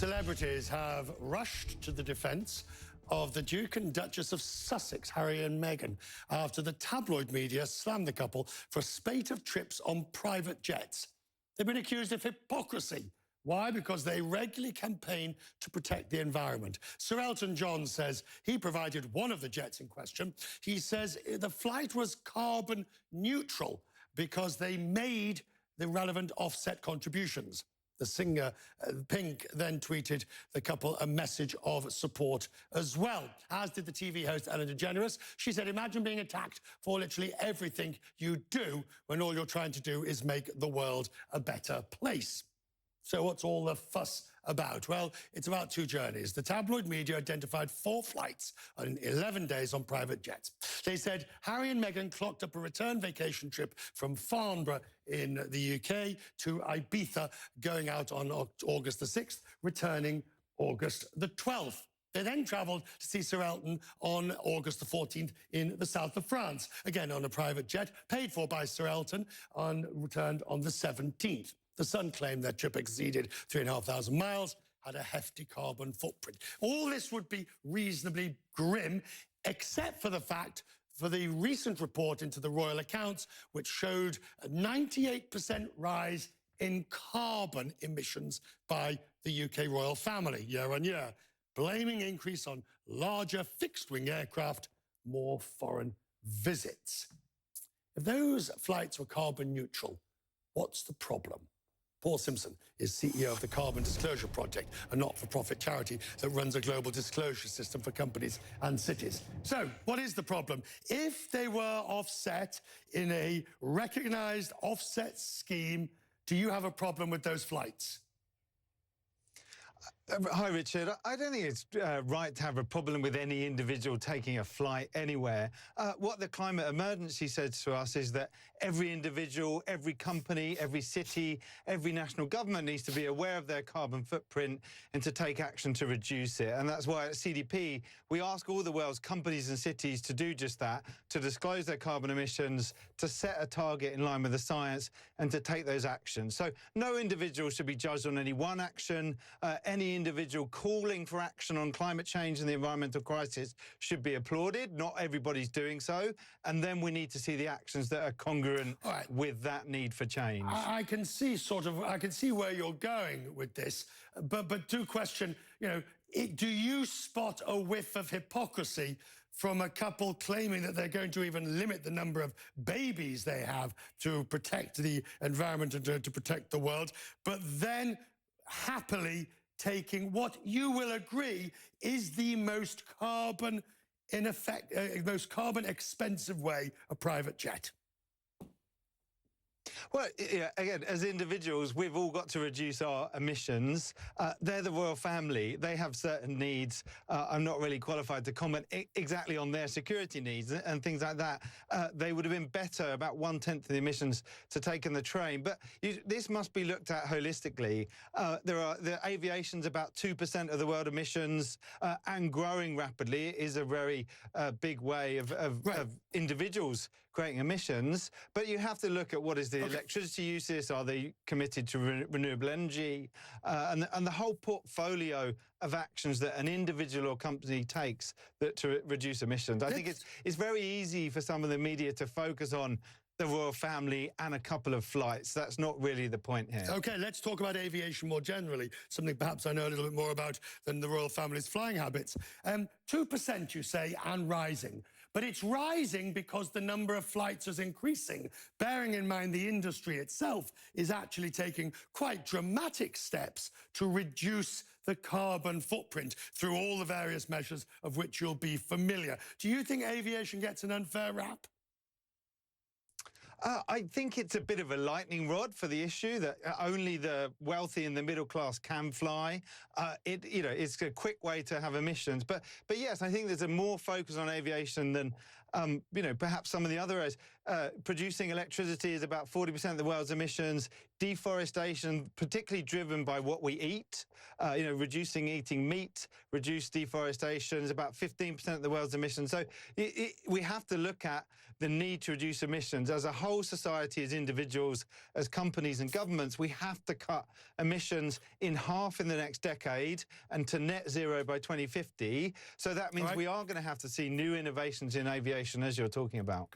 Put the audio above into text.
Celebrities have rushed to the defence of the Duke and Duchess of Sussex, Harry and Meghan, after the tabloid media slammed the couple for a spate of trips on private jets. They've been accused of hypocrisy. Why? Because they regularly campaign to protect the environment. Sir Elton John says he provided one of the jets in question. He says the flight was carbon neutral because they made the relevant offset contributions. The singer, Pink, then tweeted the couple a message of support as well, as did the TV host Ellen DeGeneres. She said, imagine being attacked for literally everything you do when all you're trying to do is make the world a better place. So what's all the fuss about? Well, it's about two journeys. The tabloid media identified 4 flights in 11 days on private jets. They said Harry and Meghan clocked up a return vacation trip from Farnborough in the UK to Ibiza, going out on August the 6th, returning August the 12th. They then travelled to see Sir Elton on August the 14th in the south of France, again on a private jet, paid for by Sir Elton, returned on the 17th. The Sun claimed their trip exceeded 3,500 miles, had a hefty carbon footprint. All this would be reasonably grim, except for the fact for the recent report into the royal accounts, which showed a 98% rise in carbon emissions by the UK royal family year on year, blaming increase on larger fixed-wing aircraft, more foreign visits. If those flights were carbon neutral, what's the problem? Paul Simpson is CEO of the Carbon Disclosure Project, a not-for-profit charity that runs a global disclosure system for companies and cities. So, what is the problem? If they were offset in a recognised offset scheme, do you have a problem with those flights? Hi, Richard. I don't think it's right to have a problem with any individual taking a flight anywhere. What the climate emergency says to us is that every individual, every company, every city, every national government needs to be aware of their carbon footprint and to take action to reduce it. And that's why at CDP, we ask all the world's companies and cities to do just that, to disclose their carbon emissions, to set a target in line with the science and to take those actions. So no individual should be judged on any one action. Any individual calling for action on climate change and the environmental crisis should be applauded. Not everybody's doing so. And then we need to see the actions that are congruent with that need for change. I can see where you're going with this, but do question, do you spot a whiff of hypocrisy from a couple claiming that they're going to even limit the number of babies they have to protect the environment and to protect the world, but then happily taking what you will agree is the most carbon expensive way, a private jet? Well, yeah, again, as individuals, we've all got to reduce our emissions. They're the royal family. They have certain needs. I'm not really qualified to comment exactly on their security needs and things like that. They would have been better, about 1/10 of the emissions, to take in the train. But this must be looked at holistically. The aviation's about 2% of the world emissions and growing rapidly. It is a very big way of individuals creating emissions. But you have to look at what is the electricity uses. Are they committed to renewable energy? And the whole portfolio of actions that an individual or company takes to reduce emissions. I think it's very easy for some of the media to focus on the royal family and a couple of flights. That's not really the point here. OK, let's talk about aviation more generally, something perhaps I know a little bit more about than the royal family's flying habits. 2%, you say, and rising. But it's rising because the number of flights is increasing, bearing in mind the industry itself is actually taking quite dramatic steps to reduce the carbon footprint through all the various measures of which you'll be familiar. Do you think aviation gets an unfair rap? I think it's a bit of a lightning rod for the issue that only the wealthy and the middle class can fly. It's a quick way to have emissions. But yes, I think there's a more focus on aviation than you know, perhaps some of the other areas. Producing electricity is about 40% of the world's emissions. Deforestation, particularly driven by what we eat, you know, reducing eating meat, reduce deforestation is about 15% of the world's emissions. So we have to look at the need to reduce emissions as a whole society, as individuals, as companies and governments. We have to cut emissions in half in the next decade and to net zero by 2050. So that means we are going to have to see new innovations in aviation, as you're talking about.